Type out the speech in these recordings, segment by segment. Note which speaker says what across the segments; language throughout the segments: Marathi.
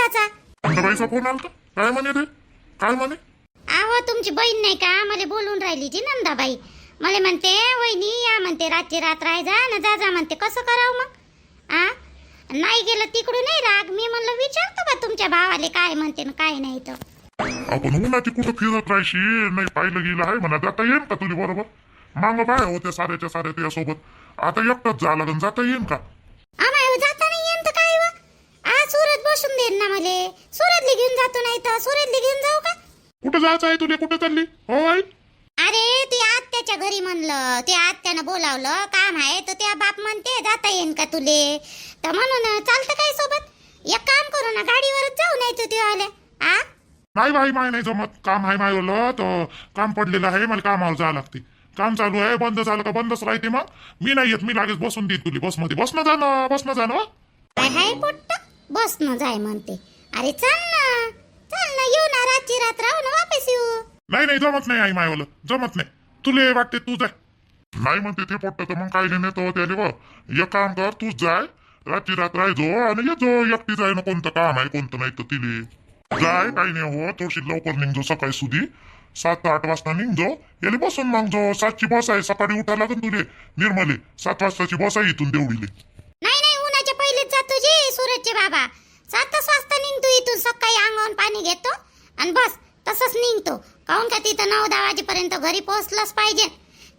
Speaker 1: भावाचा.
Speaker 2: नंदाबाईचा फोन आलता काय म्हणे रे? काय म्हणे?
Speaker 1: अहो तुमची बहीण नाही का मला बोलून राहिली जी नंदाबाई. मला म्हणते वहिनी या म्हणते रातची रात राहायचा ना जा जा म्हणते. कसं करावं मग? नाही गेलं तिकडून नाही राग. मी म्हणलं विचारतो बा तुमच्या भावाले काय म्हणते ना काय नाही. तर
Speaker 2: आपण उन्हाची कुठं फिरत राहायची नाही पाहिलं गेलं आहे म्हणा. जाता येईन का तुझी बरोबर? मांग बाय होत्या साऱ्याच्या साऱ्या तुझ्यासोबत. आता एकटाच जा लागन. जाता येईन का?
Speaker 1: आम्हाला जाता नाही येईन तर काय व? आज सुरत बसून देईन ना मले. सुरतली घेऊन जातो नाही तर सुरतली घेऊन जाऊ का?
Speaker 2: कुठं जायचं आहे तुला? कुठं चालली हो आई?
Speaker 1: अरे ती आत्याच्या घरी म्हणलं. ते आत्यानं बोलावलं काम आहे तर त्या बाप म्हणते जाता येईन का तुले. तर म्हणून चालतं काय सोबत. एक काम करू ना गाडीवरच जाऊ नाही तर ते आले.
Speaker 2: नाही बाई माय नाही जमत. काम आहे मायवलं तर काम पडलेलं आहे. मला कामावर जावं लागते. काम चालू आहे. बंद झालं का बंदच राहते. मग मी नाही येत. मी लागेच बसून देत तुला बसमध्ये. बसणं जाणं
Speaker 1: काय हाय पोट्ट बस न जाय म्हणते. अरे चल ना येऊ ना रातची रात राहू ना वापस येऊ.
Speaker 2: नाही जमत नाही आई मायवलं. जमत नाही. तुले वाटते तू जाय. नाही म्हणते ते पोट्ट तर मग काय नेतो त्याले व. एक काम कर तूच जाय. रातची रात राहायचो आणि येतो एकटी जाय ना. कोणतं काम आहे कोणतं नाही तर तिले जाय. काही नाही हो. थोडीशी लवकर निघजो सकाळी सुधी. 7-8 वाजता निघजो. याले बसून मग जो 7ची बस आहे. सकाळी उठायला लागेल तुले निर्मले. 7 वाजताची बस आहे इथून देवडीले.
Speaker 1: नाही उन्हाच्या पहिलेच जातो जी सुरतचे बाबा. 7 वाजता निघतो इथून. सकाळी अंगावर पाणी घेतो आणि बस तसंच निघतो. काहून का तिथं 9-10 वाजेपर्यंत घरी पोहोचलंच पाहिजे.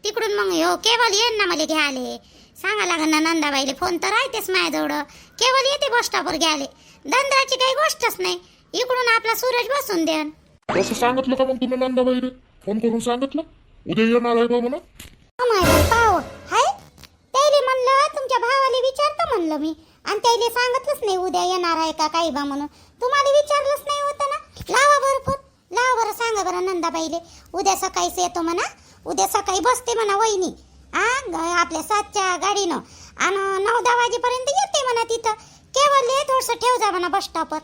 Speaker 1: तिकडून मग हो केवळ येईन ना मला घ्यायले. सांगा लागेल ना नंदाबाईले. फोन तर राहतेच माझ्याजवळ. केवळ येते बस स्टॉपवर घ्यायले. दंद्राची काही गोष्टच नाही. इकडून आपला सूरज बसून द्यान.
Speaker 2: कसं सांगितलं का मग तुम्ही नंदाबाई रे? फोन करून सांगितलं उद्या येणार आहे बा म्हणा.
Speaker 1: पाव हाय त्याले म्हणलं तुमच्या भावाला विचारतो म्हणलं मी. आणि त्याले सांगितलंच नाही उद्या येणार आहे का काही बा म्हणून. तुम्हाला विचारलंच नाही होतं ना. लावा बरं फोन. लावा बरं. सांगा बरं नंदाबाईले उद्या सकाळीच येतो म्हणा. उद्या सकाळी बसते म्हणा वहिनी. आपल्या 7च्या गाडीनं आणि 9-10 वाजेपर्यंत येते म्हणा तिथं. केवळ थोडस ठेव जा म्हणा बस स्टॉपवर.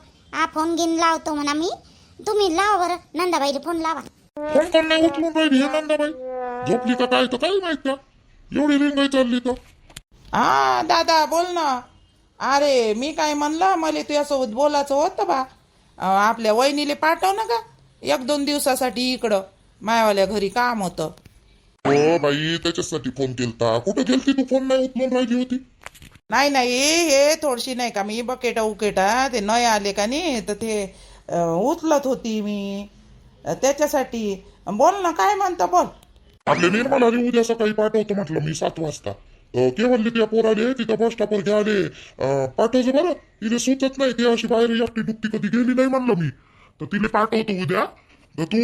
Speaker 1: फोन घेऊन लावतो म्हणा मी. तुम्ही लावा बरं नंदाबाईले फोन लावा.
Speaker 2: फोन कोण नाही उचलून राहिली हे नंदाबाई? झोपली का काय तर काय माहित का? एवढी रिंगाई चालली तर.
Speaker 3: दादा बोल ना. अरे मी काय म्हणलं मला तुझ्यासोबत बोलायचं होतं बा. आपल्या वहिनीले पाठव ना का 1-2 दिवसासाठी इकडं. मायावाल्या घरी काम होतं.
Speaker 2: हो बाई त्याच्यासाठी फोन केलता. कुठे गेलती तू? फोन नाही उचलून राहिली होती.
Speaker 3: नाही हे थोडीशी नाही का मी बकेटा उकेटा ते नय आले का नाही तर ते उचलत होती मी. त्याच्यासाठी बोल ना काय म्हणता बोल.
Speaker 2: आपल्या निर्मला रे उद्या सकाळी पाठवतो म्हटलं मी 7 वाजता. केवळ त्या पोराले तिथं बस स्टॉपवर घ्याले पाठवतो बरं. तिथे सुचत नाही. ती अशी बाहेर एकटी डुबती कधी गेली नाही म्हणलं मी. तर तिला पाठवतो उद्या. तर तू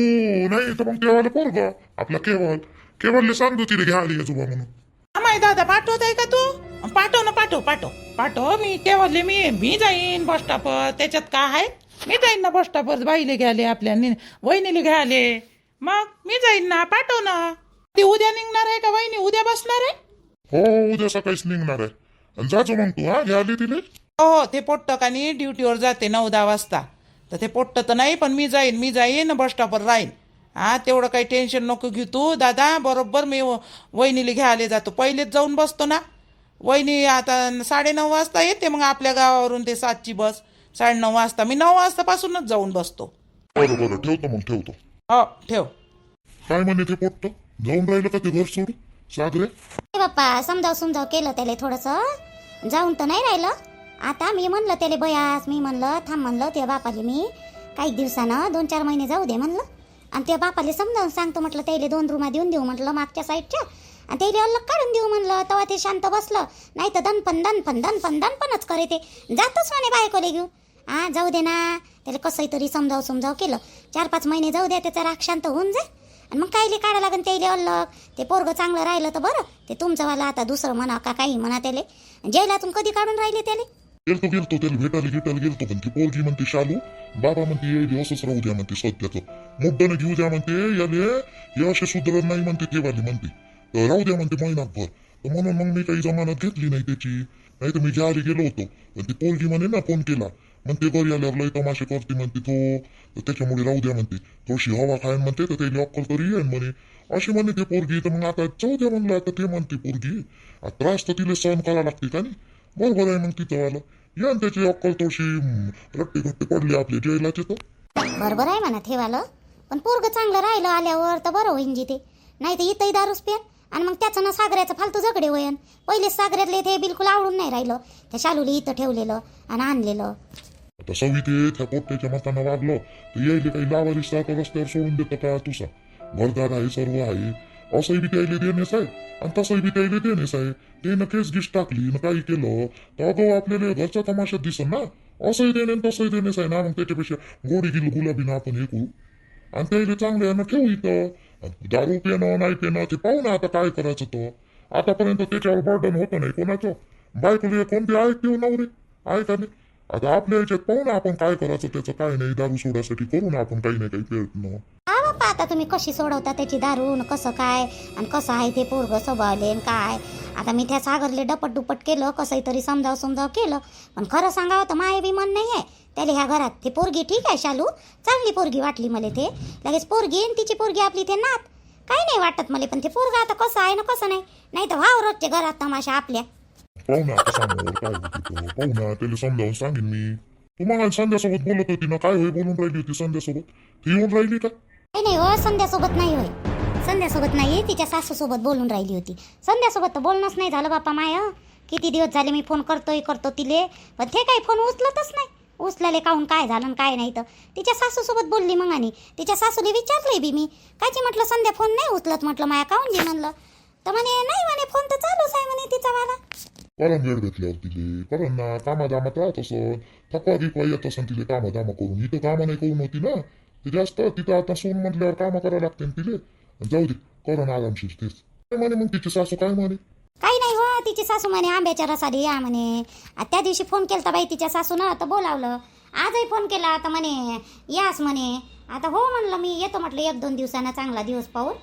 Speaker 2: नाही तर मग तेव्हा पोरग आपला केवळले सांगतो तिला घ्यायला यायचो बा म्हणून.
Speaker 3: माय दादा पाठवत आहे का तू? पाठव ना पाठव. मी केवळले मी जाईन बस स्टॉपवर. त्याच्यात काय आहे. मी जाईन ना बस स्टॉपवर. बाईले घ्याले आपल्या वहिनीले घ्याले. मग मी जाईन ना. पाठव ना. ती उद्या निघणार आहे का वहिनी? उद्या बसणार आहे?
Speaker 2: हो उद्या सकाळीच निघणार आहे. जायचो मग तू घ्यायला तिले.
Speaker 3: हो ते पोट्ट का नाही ड्युटीवर जाते 9-10 वाजता. तर ते पोट्ट तर नाही पण मी जाईन बस स्टॉपवर राहीन. तेवढं काही टेन्शन नको घेऊ तू दादा. बरोबर मी वहिनीला घ्यायला जातो. पहिलेच जाऊन बसतो ना. वहिनी आता 9:30 वाजता येते मग आपल्या गावावरून ते 7ची बस. 9:30 वाजता मी 9 वाजतापासूनच जाऊन बसतो.
Speaker 2: बरं ठेवतो.
Speaker 3: हो ठेव.
Speaker 2: काय म्हणे ते पोट्ट? जाऊन राहिलं का ते घर सोडून सागरे?
Speaker 1: बाप्पा समजाव केलं त्याला थोडंसं. जाऊन तर नाही राहिलं. आता मी म्हणलं त्याला बयास. मी म्हणलं थांब म्हणलं त्या बापाले मी काही दिवसानं 2-4 महिने जाऊ दे म्हणलं. आणि त्या बापाले समजावून सांगतो म्हटलं. त्याला 2 रूमा देऊन देऊ म्हटलं मागच्या साईडच्या. आणि त्याला अलग काढून देऊ म्हणलं. तेव्हा ते शांत बसलं. नाही तर दणपणच करे ते. जातोच म्हणे बायकोले घेऊन. जाऊ दे ना. त्याला कसंही तरी समजाव केलं. 4-5 महिने जाऊ द्या. त्याचा राग शांत होऊन जाईल. आणि मग कायले काढा लागेल त्याला अलग. ते पोरगं चांगलं राहिलं तर बरं. ते तुमचंवाला आता दुसरं म्हणा का काही म्हणा त्याले. जेलातून कधी काढून राहिले त्याले.
Speaker 2: गेलतो त्याला भेटायला गेलतो. पण ती पोरगी म्हणते शालू बाबा म्हणते येईल असंच राहू द्या म्हणते. सध्याचं मुद्दानं घेऊ द्या म्हणते. याले हे असे सुधारत नाही म्हणते. तेवाली म्हणते तर राहू द्या म्हणते महिनाभर. तर म्हणून मग मी काही जमानत घेतली नाही त्याची. नाही तर मी घ्यायला गेलो होतो. पण ती पोरगी म्हणे ना फोन केला म्हणते घरी आल्यावर लय तमाशे करते म्हणते तो. तर त्याच्यामुळे राहू द्या म्हणते. थोडीशी हवा खायन म्हणते तर त्याला अक्कल तरी येईन म्हणे. अशी म्हणे ते पोरगी. तर मग आता जाऊ द्या म्हणलं. आता ते म्हणते पोरगी त्रास तर तिला सहन करायला लागते का नाही. बरोबर आहे मग तिथं आलं. या न त्याची अक्कल थोडीशी रट्टी घट्टी पडली आपली जेलाची तर.
Speaker 1: बरोबर आहे म्हणा ठेवालं, पण पोरग चांगलं राहिलं आल्यावर तर बरं होईन जिथे. नाही तर इथंही दारूच प्या आणि मग त्याचं ना सागऱ्याचं फालतू झगडे होईन. पहिलेच सागऱ्यातले ते बिलकुल आवडून नाही राहिलं, त्या शालूला इथं ठेवलेलं आणि आणलेलं.
Speaker 2: आता सविते त्या पोट्याच्या मतानं वागलं तर यायले काही लावारीस सारखं रस्त्यावर सोडून देतं का तुझा? घरदार आहे, सर्व आहे, असंही बी त्याला देणेच आहे आणि तसंही बी त्याला देणेच आहे. त्यानं केस गिस टाकली न काही केलं तर अगं आपल्याला घरच्या तमाशात दिसन ना. असंही देणे तसंही देणेच आहे ना. मग त्याच्यापेक्षा गोडी गिल गुलाबीनं आपण हे करू आणि त्याला चांगल्यानं ठेवू इथं. दारू पिणं नाही पिणं ते पाहू ना आता काय करायचं. तो आतापर्यंत त्याच्यावर बर्डन होतं नाही कोणाचं. बायकोले कोणती आहे किंवा नवरे आहे का नाही. आता आपल्या याच्यात पाहू ना आपण काय करायचं. त्याचं काय नाही, दारू सोडायसाठी करू ना आपण काही नाही काही प्रयत्न.
Speaker 1: हा बाप्पा, आता तुम्ही कशी सोडवता त्याची दारू न कसं काय आणि कसं आहे ते पोरग स्वभावले काय. आता मी त्या सागरले डपट दुपट केलं, कसंही तरी समजाव केलं, पण खरं सांगावं तर माये बी मन नाही आहे त्याला ह्या घरात. ते पोरगी ठीक आहे शालू, चांगली पोरगी वाटली मला. ते लगेच पोरगी आणि तिची पोरगी आपली ते नात काही नाही वाटत मला. पण ते पोरग आता कसं आहे ना कसं नाही, नाही तर वाव रोजच्या घरात तमाशा आपल्या.
Speaker 2: पाहू ना आता समोर काय होते पाहू ना. त्याला समजावून सांगेन मी. तुम्हाला संध्यासोबत बोलत होती ना, काय होय बोलून राहिली होती संध्यासोबत? ती येऊन राहिली का?
Speaker 1: नाही हो, संध्यासोबत नाही होय, संध्यासोबत नाही, तिच्या सासूसोबत बोलून राहिली होती. संध्यासोबत तर बोलणंच नाही झालं बाप्पा माय. किती दिवस झाले मी फोन करतो तिले, पण ते काही फोन उचलतच नाही. उचलाले काहून काय झालं काय नाही तर तिच्या सासूसोबत बोलली. मग आणि तिच्या सासूला विचारलंय बी मी, काची म्हटलं संध्या फोन नाही उचलत, म्हटलं माया काहून जी म्हणलं तर म्हणे नाही म्हणे फोन तर चालूच आहे म्हणे तिचा वाला.
Speaker 2: कारण वेळ भेटल्यावर तिले कारण ना कामादामात राहत असं थकवा गिकवा येत असं तिले कामादामा करून. इथं कामं नाही करून होती ना ते जास्त. तिथं आता सोन म्हटल्यावर कामं करावं लागते तिले. जाऊ दे करण आरामशीर. तेच काय म्हणे मग तिची सासू काय म्हणे?
Speaker 1: काही नाही हो, तिची सासू म्हणे आंब्याच्या रसाला या म्हणे. त्या दिवशी फोन केलता बाई तिच्या सासूनं तर बोलावलं. आजही फोन केला तर म्हणे यास म्हणे. आता हो म्हणलं मी येतो म्हटलं 1-2 दिवसांना चांगला दिवस पाहून.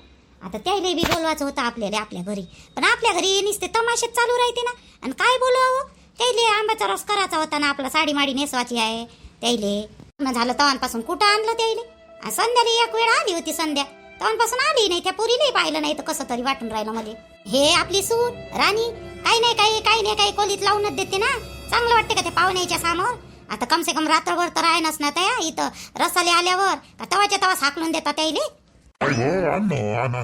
Speaker 1: आता त्याला बी बोलवायचं होतं आपल्याला आपल्या घरी, पण आपल्या घरी नुसते तमाशेच चालू राहते ना. आणि काय बोलवावं त्याले, आंब्याचा रस करायचा होता ना, आपला साडी माडी नेसवायची आहे त्याले. मग झालं तवांपासून कुठं आणलं त्याले. संध्याला एक वेळ आली होती संध्या, तवांपासून आली नाही. त्या पुरीलाही पाहिलं नाही तर कसं तरी वाटून राहिलं मला. हे आपली सून राणी काही नाही काही कोलीत लावूनच देते ना. चांगलं वाटते का ते पाहुण्याच्या समोर. आता कमसे कम रात्रभर तर राहणच ना त्या इथं रसाले आल्यावर का तवाच्या तवाच हाकलून देतात त्याले.
Speaker 2: काय हो आण आणा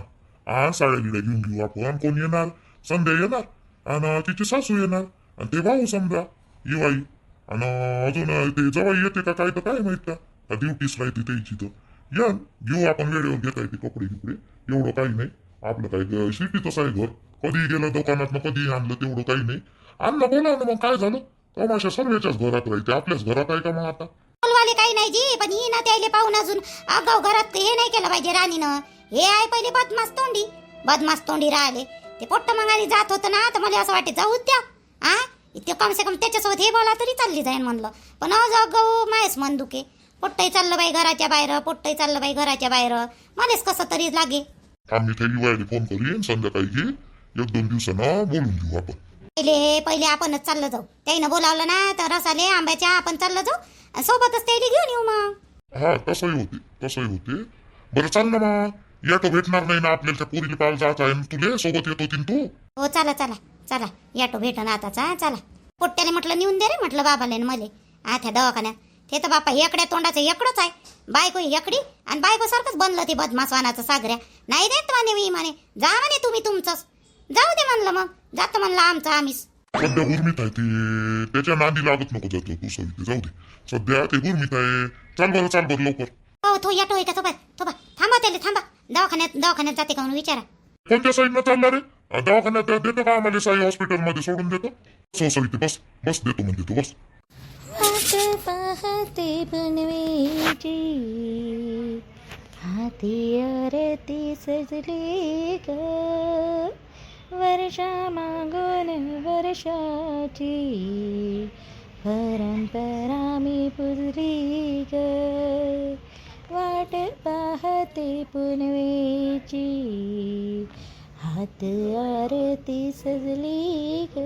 Speaker 2: आण साड्या गिड्या घेऊन घेऊ आपण. कोण येणार? संध्या येणार आणि तिची सासू येणार आणि ते भाऊ समजा येवाई. आणि अजून ते जवळ येते का काय तर काय माहित का ड्युटीच राहते त्याची. तर या घेऊ आपण वेळेवर घेता येते कपडे गिपडे. एवढं काही नाही आपलं काय सिटीतच आहे घर. कधी गेलं दुकानात कधी आणलं तेवढं काही नाही. आणलं बोलावलं मग काय झालं. तमाशा सर्वेच्याच घरात राहते, आपल्याच घरात आहे का मग आता?
Speaker 1: बोलवाले काही नाही जी, पण ही ना त्याले पाहून अजून अगाऊ घरात हे नाही केलं पाहिजे राणीनं. हे आहे पहिले बदमास तोंडी राहिले. ते पोट्ट मंगाने जात होतं ना तर मला असं वाटते जाऊ द्या. इतकं कमसे कम त्याच्यासोबत हे बोला तरी चालली जाईन म्हणलं, पण आज अगाऊ मायच मन दुखे. पोट्टही चाललं बाई घराच्या बाहेर, मलाच कसं तरी लागे.
Speaker 2: आम्ही त्या युवायला फोन करीन संध्याकाळी घे 1-2 दिवसानं बोलून घेऊ आपण.
Speaker 1: पहिले आपणच चाललं जाऊ. त्याईनं बोलावलं ना तर रसाले आंब्याच्या आपण चाललं जाऊ आणि सोबतच त्याला घेऊन येऊ मग.
Speaker 2: हा तसंही होते. बरं चाल ना मग. याटो भेटणार नाही ना आपल्याला. त्या पोरीला पाहायला जायचं आहे तुले, सोबत येत होती तू.
Speaker 1: हो चला याटो भेटन आताचा. चला पोट्ट्याने म्हटलं नेऊन दे रे म्हटलं बाबाले मले त्या दवाखान्यात. ते तर बापा एकड्या तोंडाचं एकडंच आहे. बायको एकडी आणि बायको सारखंच बनलं ते बदमासवानाचं सागऱ्या. नाही देत म्हणे मी म्हणे जा म्हणे तुम्ही तुमचंच. जाऊ दे म्हणलं मग जातो म्हणलं आमचं आम्हीच.
Speaker 2: सध्या गुरमीत आहे ते, त्याच्या नांदी लागत नको जातो तू सविते. जाऊ दे सध्या ते गुरमीत आहे. चाल बरं लवकर.
Speaker 1: हो तो याटो आहे का? तो थांबा दवाखान्यात जाते का म्हणून विचारा.
Speaker 2: कोणत्या साईडनं चालला रे? दवाखान्यात देतो का आम्हाला? साई हॉस्पिटलमध्ये सोडून देतो. सविते बस देतो म्हणते तू बस.
Speaker 1: पाहते बनवेची हाती आरती सजली ग, वर्षा मागून वर्षाची परंपरा मी पुजली ग. वाट पाहते पुनवेची हात आरती सजली ग,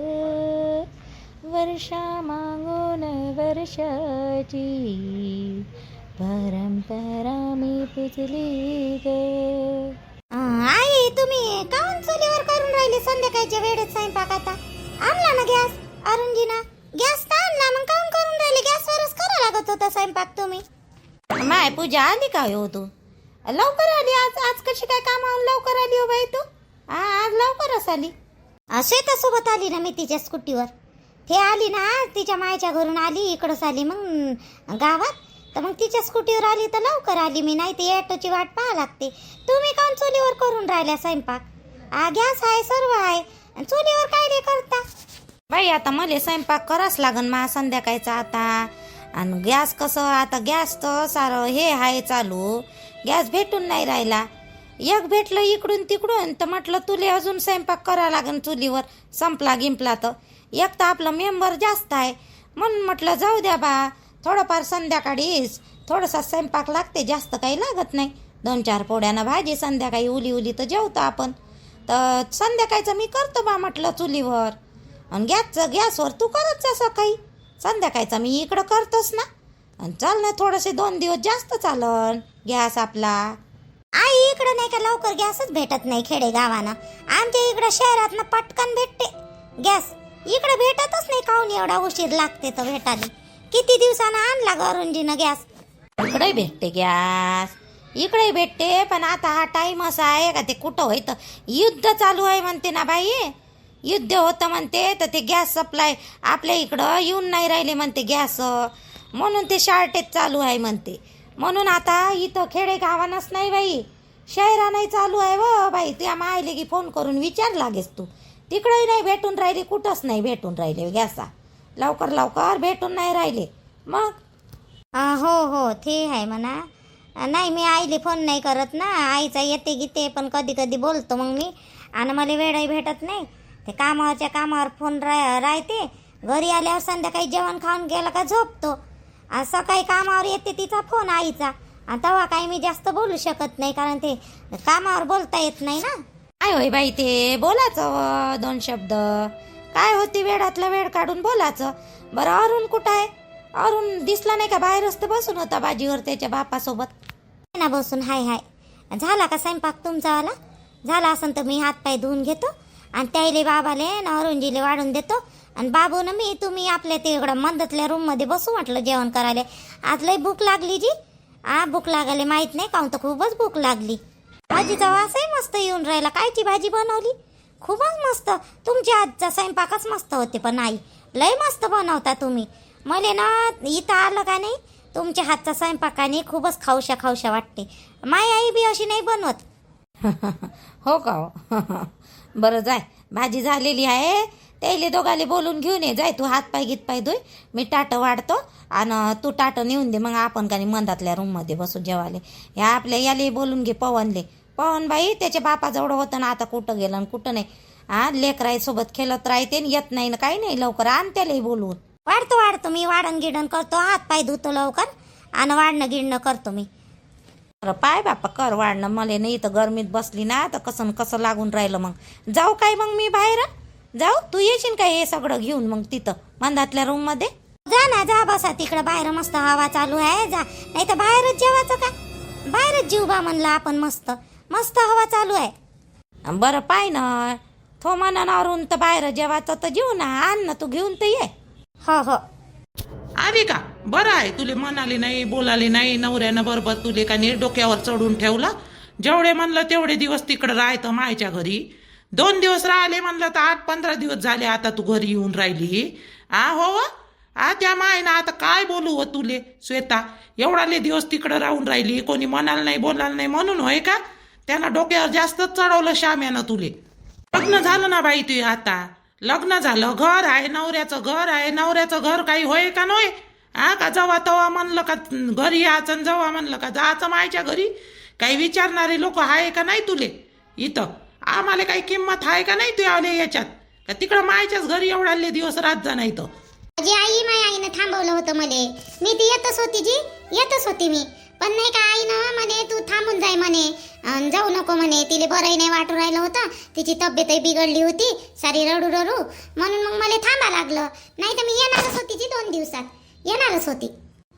Speaker 1: वर्षा मागून वर्षाची परंपरा मी पुजली ग. आई तुम्ही काऊन चुलीवर करून राहिले संध्याकाळच्या वेळेत स्वयंपाक? आता आणला ना गॅस अरुणजीना? गॅस तर आणला मग करत होता स्वयंपाक तुम्ही?
Speaker 4: माय पूजा आली का हो तू? लवकर आली आज. आज कशी काय कामावून लवकर आली हो बाई तू? आज लवकरच आली.
Speaker 1: श्वेतासोबत आली ना मी तिच्या स्कूटीवर. ते आली ना तिच्या मायच्या घरून आली, इकडंच आली मग गावात. तर मग तिच्या स्कूटीवर आली तर लवकर आली मी, नाही ती ऑटोची वाट पाहा लागते. तुम्ही काऊन चुलीवर करून राहिल्या स्वयंपाक? गॅस आहे, सर्व आहे, चुलीवर काय रे करता?
Speaker 4: बाई आता मला स्वयंपाक करावंच लागन मा संध्याकाळचा आता. आणि गॅस कसं आता, गॅस तर सारं हे आहे चालू, गॅस भेटून नाही राहिला. एक भेटलं इकडून तिकडून तर म्हटलं तुले अजून स्वयंपाक करावं लागन चुलीवर, संपला गिंपला तर. एक तर आपलं मेंबर जास्त आहे म्हणून म्हटलं जाऊ द्या बा, थोडंफार संध्याकाळीच थोडासा स्वयंपाक लागते, जास्त काही लागत नाही. 2-4 पोळ्यानं भाजी, संध्याकाळी उली उली तर जेवतो आपण. तर संध्याकाळचं मी करतो बा म्हटलं चुलीवर, आणि गॅसवर तू करत जा सकाळी. संध्याकाळचा मी इकडं करतोस ना. आणि चाल ना थोडेसे 2 दिवस जास्त चालन गॅस आपला.
Speaker 1: आई इकडं नाही का लवकर गॅसच भेटत नाही खेडेगावानं. आमच्या इकडं शहरातनं पटकन भेटते गॅस, इकडे भेटतच नाही. काहून एवढा उशीर लागते तर भेटायला? किती दिवसानं आणला गरुंजीनं गॅस?
Speaker 4: इकडे भेटते गॅस, इकडे भेटते, पण आता हा टाइम असा आहे का ते कुठं होतं, युद्ध चालू आहे म्हणते ना बाई. युद्ध होतं म्हणते तर ते गॅस सप्लाय आपल्या इकडं येऊन नाही राहिले म्हणते गॅस, म्हणून ते शॉर्टेज चालू आहे म्हणते. म्हणून आता इथं खेडेगावानच नाही बाई, शहरा नाही चालू आहे व बाई. त्या मायले की फोन करून विचार लागेस तू, तिकडंही नाही भेटून राहिली, कुठंच नाही भेटून राहिले गॅसा, लवकर भेटून नाही राहिले. मग
Speaker 1: हो हो ते आहे म्हणा. नाही मी आईले फोन नाही करत ना, आईचा येते गीते, पण कधी कधी बोलतो मग मी, आणि मला वेळही भेटत नाही. ते कामावर फोन राहते. घरी आल्यावर संध्याकाळी जेवण खाऊन गेलं का झोपतो. सकाळी कामावर येते तिचा फोन आईचा, तेव्हा काही मी जास्त बोलू शकत नाही, कारण ते कामावर बोलता येत नाही ना.
Speaker 4: काय होय बाई ते बोलायचं 2 शब्द, काय होती वेळातला वेळ काढून बोलायचं. बरं अरुण कुठं आहे? अरुण दिसला नाही का? बाहेरच तर बसून होता बाजीवर त्याच्या बापासोबत
Speaker 1: ना बसून. हाय झाला का स्वयंपाक तुमचा वाला? झाला असेल तर मी हातपाय धुवून घेतो आणि त्याईले बाबाले ना अरुणजीले वाढून देतो. आणि बाबू ना मी तुम्ही आपल्या ते इकडं मंदातल्या रूममध्ये बसू म्हटलं जेवण करायला. आज लई भूक लागली जी. भूक लागायला माहीत नाही काहून तर खूपच भूक लागली. भाजीचा वासही मस्त येऊन राहिला. कायची भाजी बनवली? खूपच मस्त. तुमच्या आजचा स्वयंपाकच मस्त होते, पण आई लई मस्त बनवता तुम्ही. मला ना इथं आलं का नाही तुमच्या हातचा स्वयंपाकाने खूपच खाऊशा वाटते. माय आई बी अशी नाही बनवत.
Speaker 4: हो का हो? बरं जाय, भाजी झालेली आहे, त्याले दोघाले बोलून घेऊन ये. जाय तू हातपाय गीतपाय धुय, मी टाटं वाढतो आणि तू टाटं नेऊन दे. मग आपण का नाही मंदातल्या रूममध्ये बसू जेवाले. ह्या आपल्या याले बोलून घे, पवन बाई त्याच्या बापाजवळ होतं ना, आता कुठं गेलं आणि कुठं नाही. लेकराईसोबत खेळत राहते, येत नाही ना काही नाही, लवकर आण त्यालाही बोलवून.
Speaker 1: वाढतो मी वाढण गिडण करतो, हातपाय धुतो लवकर आणि वाढणं गिडणं करतो मी.
Speaker 4: अरे पाय बापा कर वाढणं. मला नाही तर गरमीत बसली ना तर कसं लागून राहिलं. मग जाऊ काय मग मी बाहेर? जाऊ, तू येशील काय हे सगळं घेऊन मग तिथं मंदातल्या रूम मध्ये?
Speaker 1: जा बसा तिकडं बाहेर, मस्त हवा चालू आहे. जा, नाही तर बाहेरच जेवायचं का? बाहेरच जीव बा म्हणलं आपण, मस्त हवा चालू आहे.
Speaker 4: बरं पाय ना, थो मनावरून तर बाहेर जेवायचं तर जेऊ ना, आण ना तू घेऊन तर ये.
Speaker 1: हो
Speaker 3: आली का? बरं आहे, तुले म्हणाले नाही बोलाले नाही नवऱ्यानं बरोबर तुले का नीट डोक्यावर चढून ठेवला. जेवढे म्हणलं तेवढे दिवस तिकडं राहायचं मायच्या घरी. 2 दिवस राहिले म्हणलं तर 8-15 दिवस झाले आता तू घरी येऊन राहिली. हो त्या मायनं आता काय बोलू हो तुले श्वेता? एवढाले दिवस तिकडं राहून राहिली, कोणी म्हणाल नाही बोलाल नाही म्हणून होय का? त्यानं डोक्यावर जास्तच चढवलं श्याम्यानं तुले. लग्न झालं ना बाई तू, आता लग्न झालं, घर आहे, नवऱ्याचं घर आहे. नवऱ्याचं घर काही होय का नव्हे? का जेव्हा तेव्हा म्हणलं का घरी यायचं, जेव्हा म्हणलं का जायचं मायच्या घरी? काही विचारणारे लोक आहे का नाही तुले इथं? आम्हाला काही किंमत आहे का नाही तू आले याच्यात? का तिकडं मायच्याच घरी एवढाले दिवस राहत जा नाही तर?
Speaker 1: आई माय आईनं थांबवलं होतं मले. मी ती येतच होती मी, पण नाही का आईनं म्हणे तू थांबून जाय म्हणे, जाऊ नको म्हणे. तिला बरंही नाही वाटू राहिलं होतं, तिची तब्येतही बिघडली होती सारी, रडू म्हणून मग मला थांबा लागलं. नाही तर मी येणारच होती जी, 2 दिवसात येणारच होती.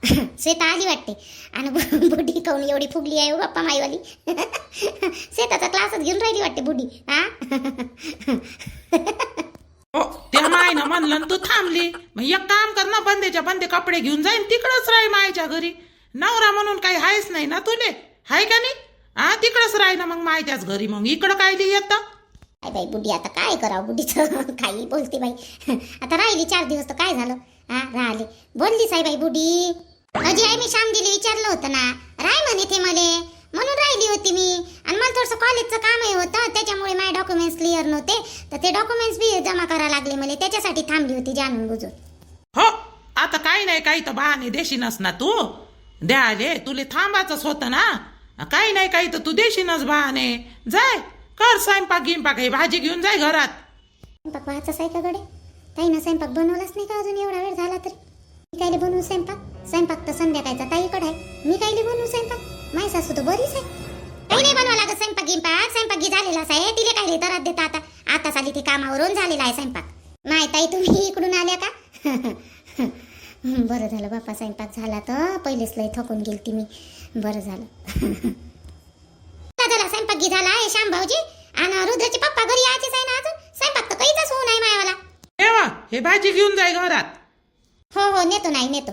Speaker 1: श्वेता आली वाटते, आणि बुढी काऊन एवढी फुगली आहे बाप्पा माईवाली. श्वेताचा क्लासच घेऊन राहिली वाटते बुढी.
Speaker 3: त्या मायनं म्हणलं तू थांबली. मग एक काम कर ना बंदेच्या बंदे कपडे घेऊन जाईन तिकडंच राही मायच्या घरी. नवरा म्हणून काही हायच नाही ना तुले, हाय का नाही? हा तिकडंच राही ना मग मायच्याच घरी. मग इकडं काय येतं?
Speaker 1: काय बाई बुड्डी, आता काय करावं बुड्डीचं काही बोलते बाई. आता राहिली 4 दिवस तर काय झालं, हा राहिली बोललीच आहे बाई बुड्डी. अजी आहे, मी श्यामजीला विचारलं होतं ना, राय म्हणे ते मले, म्हणून राहिली होती मी. आणि मला थोडंसं कॉलेजचं काम आहे होतं, त्याच्यामुळे माझे डॉक्युमेंट्स क्लिअर नव्हते, तर ते डॉक्युमेंट्स बी जमा करायला लागले मला, त्याच्यासाठी थांबली होती जाणून बुजून.
Speaker 3: हो आता काही नाही, काही तर बहाणे देशीनच ना तू. द्या आले तुले थांबाचंच होतं ना, काही नाही काही तर तू देशीनच बहाणे. जाय कर स्वयंपाक गिंपाक, हे भाजी घेऊन जाय घरात.
Speaker 1: स्वयंपाक व्हायचाच आहे का गडे? ताईनं स्वयंपाक बनवलाच नाही का अजून एवढा वेळ झाला तरी? मी कायले बनवू स्वयंपाक? स्वयंपाक तर संध्याकाळचा ताईकडे आहे, मी कायले बनवू स्वयंपाक? माझी सासू तर बरीच आहे, काही नाही बनवा लागत स्वयंपाक गिंपाक. स्वयंपाक झालेलाच आहे, तिला कायले तरात देता. आता आली ती कामावरून, झालेला आहे स्वयंपाक. नाही ताई तुम्ही इकडून आल्या का? बरं झालं बापा, स्वयंपाक झाला तर, पहिलेच लय थकून गेलती मी, बरं झालं. झाला स्वयंपाक झाला आहे श्याम भाऊजी, आणि रुद्राचे पप्पा घरी यायचेच आहे ना अजून, स्वयंपाक तर काहीच होऊ नाही मायावाला.
Speaker 3: ठेवा हे भाजी घेऊन जाय घरात.
Speaker 1: हो हो नेतो, नाही नेतो.